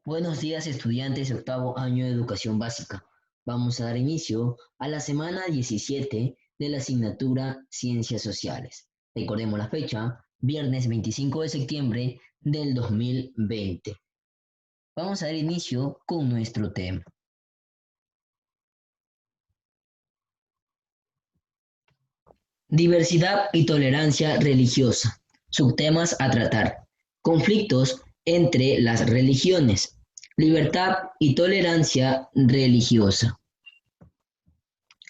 Buenos días, estudiantes de octavo año de educación básica. Vamos a dar inicio a la semana 17 de la asignatura Ciencias Sociales. Recordemos la fecha, viernes 25 de septiembre del 2020. Vamos a dar inicio con nuestro tema. Diversidad y tolerancia religiosa. Subtemas a tratar. Conflictos entre las religiones. Libertad y tolerancia religiosa.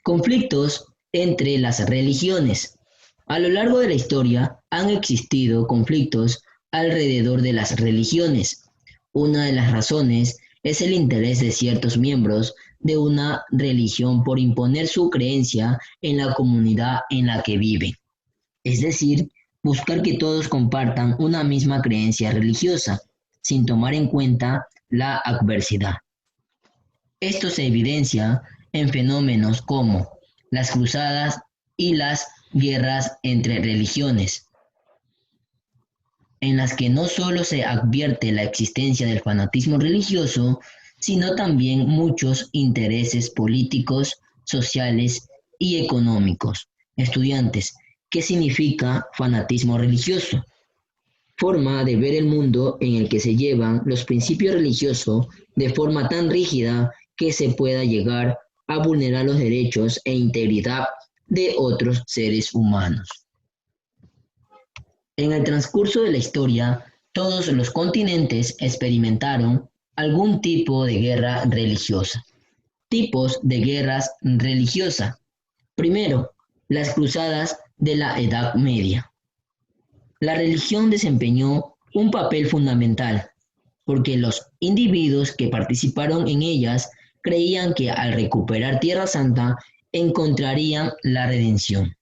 Conflictos entre las religiones. A lo largo de la historia han existido conflictos alrededor de las religiones. Una de las razones es el interés de ciertos miembros de una religión por imponer su creencia en la comunidad en la que viven. Es decir, buscar que todos compartan una misma creencia religiosa, sin tomar en cuenta la adversidad. Esto se evidencia en fenómenos como las cruzadas y las guerras entre religiones, en las que no solo se advierte la existencia del fanatismo religioso, sino también muchos intereses políticos, sociales y económicos. Estudiantes, ¿qué significa fanatismo religioso? Forma de ver el mundo en el que se llevan los principios religiosos de forma tan rígida que se pueda llegar a vulnerar los derechos e integridad de otros seres humanos. En el transcurso de la historia, todos los continentes experimentaron algún tipo de guerra religiosa. Tipos de guerras religiosas. Primero, las cruzadas de la Edad Media. La religión desempeñó un papel fundamental, porque los individuos que participaron en ellas creían que al recuperar Tierra Santa encontrarían la redención.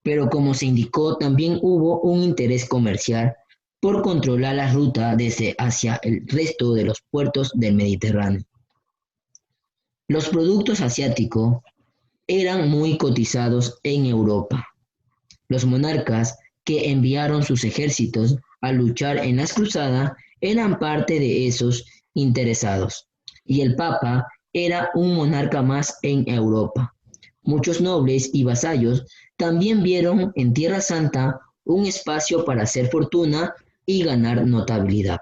Pero como se indicó, también hubo un interés comercial por controlar la ruta desde hacia el resto de los puertos del Mediterráneo. Los productos asiáticos eran muy cotizados en Europa. Los monarcas que enviaron sus ejércitos a luchar en las cruzadas eran parte de esos interesados, y el Papa era un monarca más en Europa. Muchos nobles y vasallos también vieron en Tierra Santa un espacio para hacer fortuna y ganar notabilidad.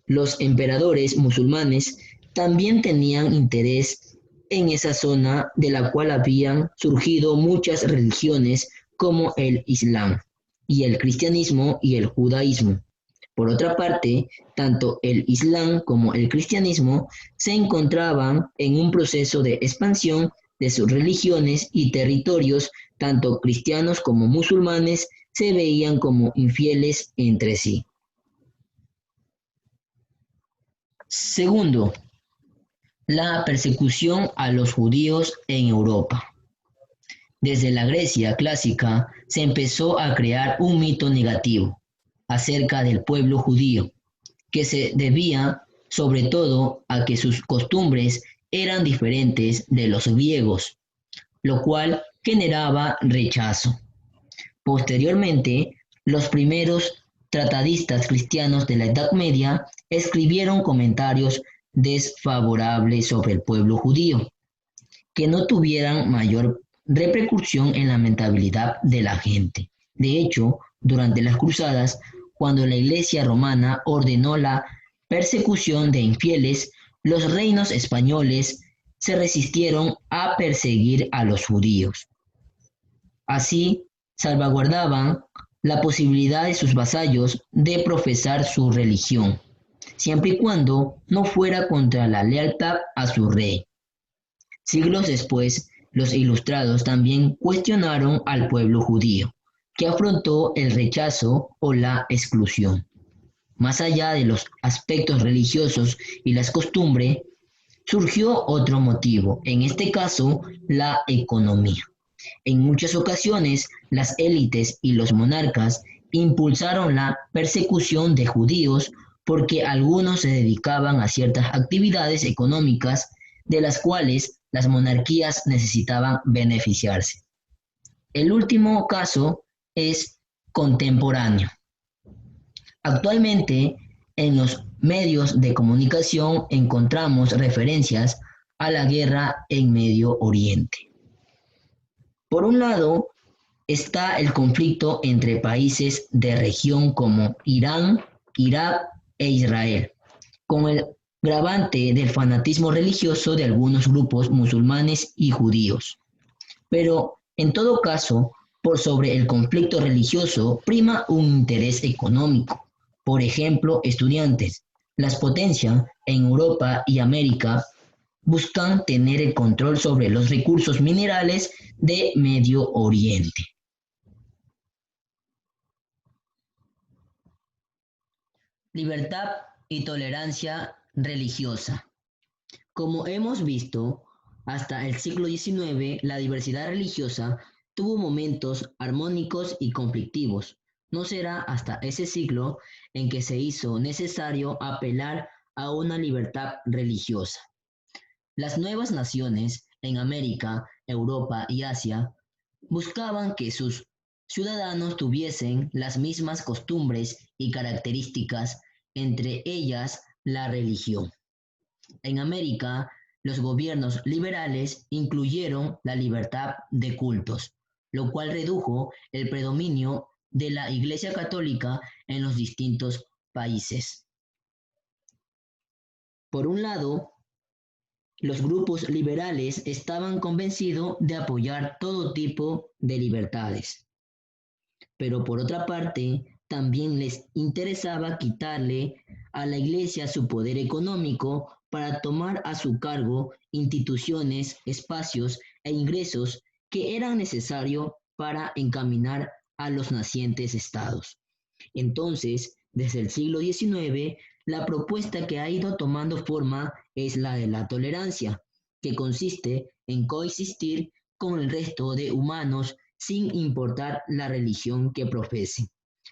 Los emperadores musulmanes también tenían interés en esa zona de la cual habían surgido muchas religiones como el Islam y el cristianismo y el judaísmo. Por otra parte, tanto el Islam como el cristianismo se encontraban en un proceso de expansión de sus religiones y territorios, tanto cristianos como musulmanes se veían como infieles entre sí. Segundo, la persecución a los judíos en Europa. Desde la Grecia clásica se empezó a crear un mito negativo acerca del pueblo judío, que se debía sobre todo a que sus costumbres eran diferentes de los griegos, lo cual generaba rechazo. Posteriormente, los primeros tratadistas cristianos de la Edad Media escribieron comentarios desfavorables sobre el pueblo judío, que no tuvieran mayor repercusión en la mentalidad de la gente. De hecho, durante las cruzadas, cuando la Iglesia romana ordenó la persecución de infieles, los reinos españoles se resistieron a perseguir a los judíos. Así, salvaguardaban la posibilidad de sus vasallos de profesar su religión, siempre y cuando no fuera contra la lealtad a su rey. Siglos después, los ilustrados también cuestionaron al pueblo judío, que afrontó el rechazo o la exclusión. Más allá de los aspectos religiosos y las costumbres, surgió otro motivo, en este caso, la economía. En muchas ocasiones, las élites y los monarcas impulsaron la persecución de judíos porque algunos se dedicaban a ciertas actividades económicas de las cuales las monarquías necesitaban beneficiarse. El último caso es contemporáneo. Actualmente, En los medios de comunicación encontramos referencias a la guerra en Medio Oriente. Por un lado, está el conflicto entre países de región como Irán, Irak e Israel, con el gravante del fanatismo religioso de algunos grupos musulmanes y judíos. Pero, en todo caso, por sobre el conflicto religioso prima un interés económico. Por ejemplo, estudiantes. Las potencias en Europa y América buscan tener el control sobre los recursos minerales de Medio Oriente. Libertad y tolerancia religiosa. Como hemos visto, hasta el siglo XIX la diversidad religiosa tuvo momentos armónicos y conflictivos. No será hasta ese siglo en que se hizo necesario apelar a una libertad religiosa. Las nuevas naciones en América, Europa y Asia buscaban que sus ciudadanos tuviesen las mismas costumbres y características, entre ellas la religión. En América, los gobiernos liberales incluyeron la libertad de cultos, lo cual redujo el predominio de la Iglesia Católica en los distintos países. Por un lado, los grupos liberales estaban convencidos de apoyar todo tipo de libertades, pero por otra parte, también les interesaba quitarle a la Iglesia su poder económico para tomar a su cargo instituciones, espacios e ingresos que eran necesarios para encaminar a los nacientes estados. Entonces, desde el siglo XIX, la propuesta que ha ido tomando forma es la de la tolerancia, que consiste en coexistir con el resto de humanos sin importar la religión que profesen,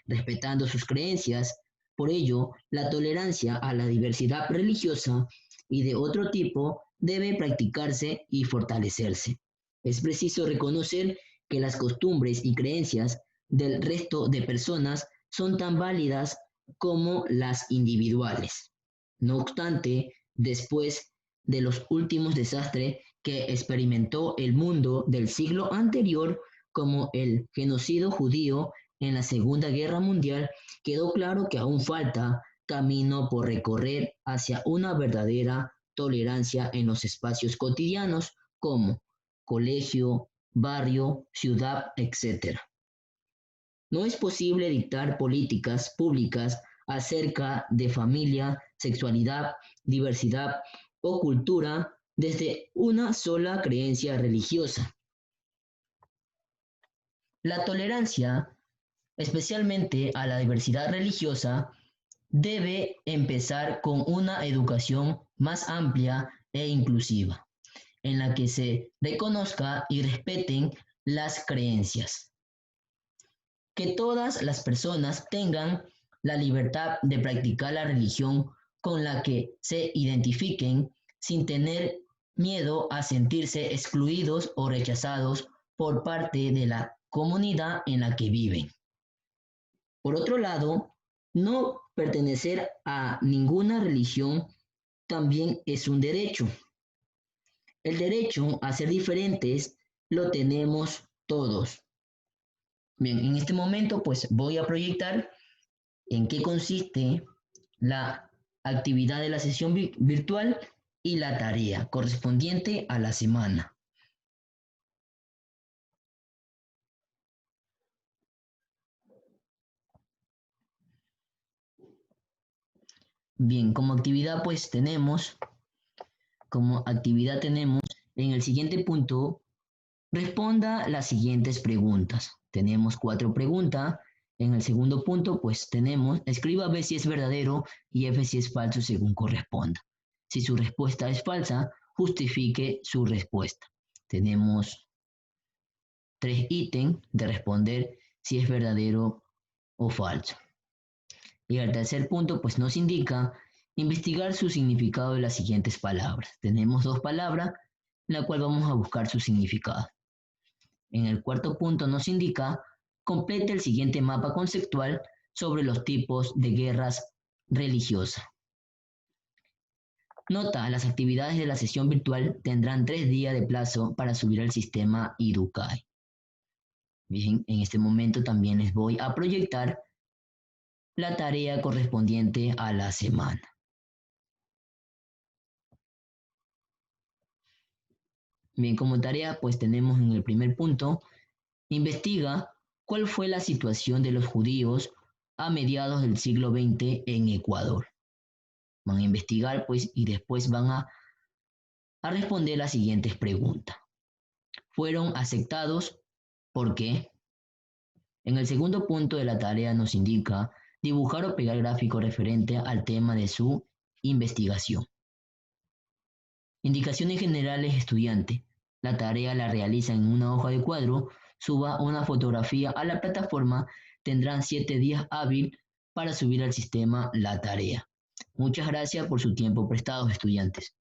respetando sus creencias. Por ello, la tolerancia a la diversidad religiosa y de otro tipo debe practicarse y fortalecerse. Es preciso reconocer que las costumbres y creencias del resto de personas son tan válidas como las individuales. No obstante, después de los últimos desastres que experimentó el mundo del siglo anterior, como el genocidio judío en la Segunda Guerra Mundial, quedó claro que aún falta camino por recorrer hacia una verdadera tolerancia en los espacios cotidianos como colegio, barrio, ciudad, etc. No es posible dictar políticas públicas acerca de familia, sexualidad, diversidad o cultura desde una sola creencia religiosa. La tolerancia, especialmente a la diversidad religiosa, debe empezar con una educación más amplia e inclusiva, en la que se reconozca y respeten las creencias. Que todas las personas tengan la libertad de practicar la religión con la que se identifiquen sin tener miedo a sentirse excluidos o rechazados por parte de la comunidad en la que viven. Por otro lado, no pertenecer a ninguna religión también es un derecho. El derecho a ser diferentes lo tenemos todos. Bien, en este momento pues voy a proyectar en qué consiste la actividad de la sesión virtual y la tarea correspondiente a la semana. Bien, como actividad tenemos en el siguiente punto, responda las siguientes preguntas. Tenemos 4 preguntas. En el segundo punto, pues tenemos, escriba B si es verdadero y F si es falso según corresponda. Si su respuesta es falsa, justifique su respuesta. Tenemos 3 ítems de responder si es verdadero o falso. Y el tercer punto, pues nos indica investigar su significado de las siguientes palabras. Tenemos 2 palabras, en la cual vamos a buscar su significado. En el cuarto punto nos indica, complete el siguiente mapa conceptual sobre los tipos de guerras religiosa. Nota, las actividades de la sesión virtual tendrán 3 días de plazo para subir al sistema Educay. Bien, en este momento también les voy a proyectar la tarea correspondiente a la semana. Bien, como tarea, pues tenemos en el primer punto, investiga cuál fue la situación de los judíos a mediados del siglo XX en Ecuador. Van a investigar, pues, y después van a responder las siguientes preguntas. ¿Fueron aceptados? ¿Por qué? En el segundo punto de la tarea nos indica dibujar o pegar gráfico referente al tema de su investigación. Indicaciones generales, estudiante. La tarea la realiza en una hoja de cuadro, suba una fotografía a la plataforma, tendrán 7 días hábil para subir al sistema la tarea. Muchas gracias por su tiempo prestado, estudiantes.